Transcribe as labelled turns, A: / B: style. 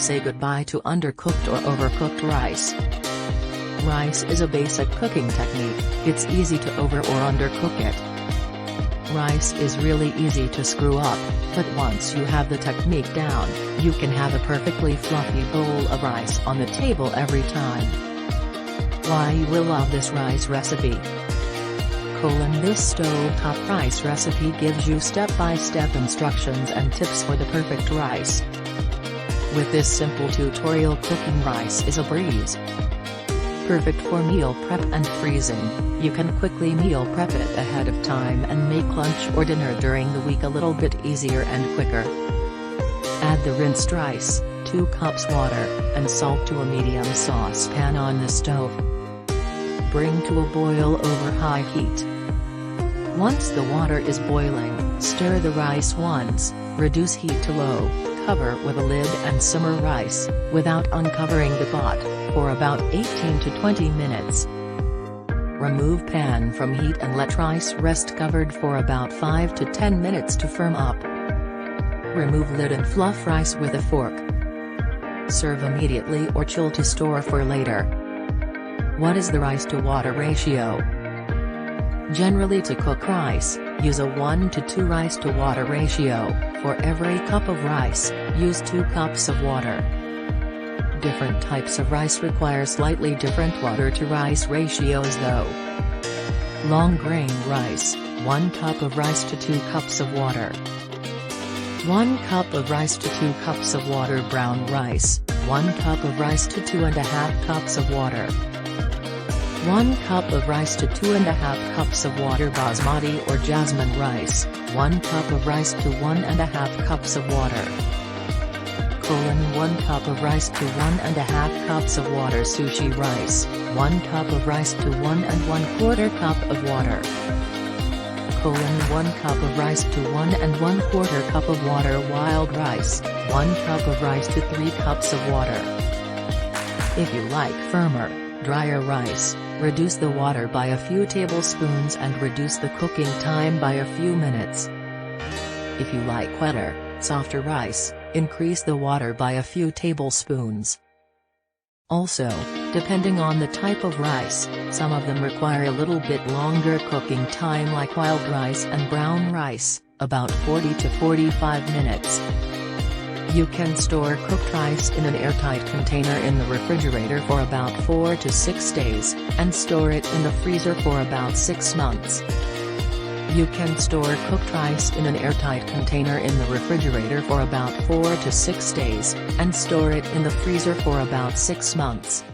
A: Say goodbye to undercooked or overcooked rice. Rice is a basic cooking technique. It's easy to over or undercook it. Rice is really easy to screw up, but once you have the technique down, you can have a perfectly fluffy bowl of rice on the table every time. Why you will love this rice recipe. This stovetop rice recipe gives you step-by-step instructions and tips for the perfect rice. With this simple tutorial, cooking rice is a breeze. Perfect for meal prep and freezing. You can quickly meal prep it ahead of time and make lunch or dinner during the week a little bit easier and quicker. Add the rinsed rice, 2 cups water, and salt to a medium saucepan on the stove. Bring to a boil over high heat. Once the water is boiling, stir the rice once, reduce heat to low, cover with a lid and simmer rice, without uncovering the pot, for about 18 to 20 minutes. Remove pan from heat and let rice rest covered for about 5 to 10 minutes to firm up. Remove lid and fluff rice with a fork. Serve immediately or chill to store for later. What is the rice to water ratio? Generally, to cook rice, use a 1 to 2 rice to water ratio. For every cup of rice, use 2 cups of water. Different types of rice require slightly different water to rice ratios though. Long grain rice, 1 cup of rice to 2 cups of water. 1 cup of rice to 2 cups of water. Brown rice, 1 cup of rice to 2.5 cups of water. 1 cup of rice to 2.5 cups of water. Basmati or jasmine rice, 1 cup of rice to 1.5 cups of water. 1 cup of rice to 1.5 cups of water. Sushi rice, 1 cup of rice to 1 1/4 cup of water. 1 cup of rice to 1 1/4 cup of water. Wild rice, 1 cup of rice to 3 cups of water. If you like firmer, drier rice, reduce the water by a few tablespoons and reduce the cooking time by a few minutes. If you like wetter, softer rice, increase the water by a few tablespoons. Also, depending on the type of rice, some of them require a little bit longer cooking time, like wild rice and brown rice, about 40 to 45 minutes. You can store cooked rice in an airtight container in the refrigerator for about 4 to 6 days, and store it in the freezer for about 6 months. You can store cooked rice in an airtight container in the refrigerator for about 4 to 6 days, and store it in the freezer for about 6 months.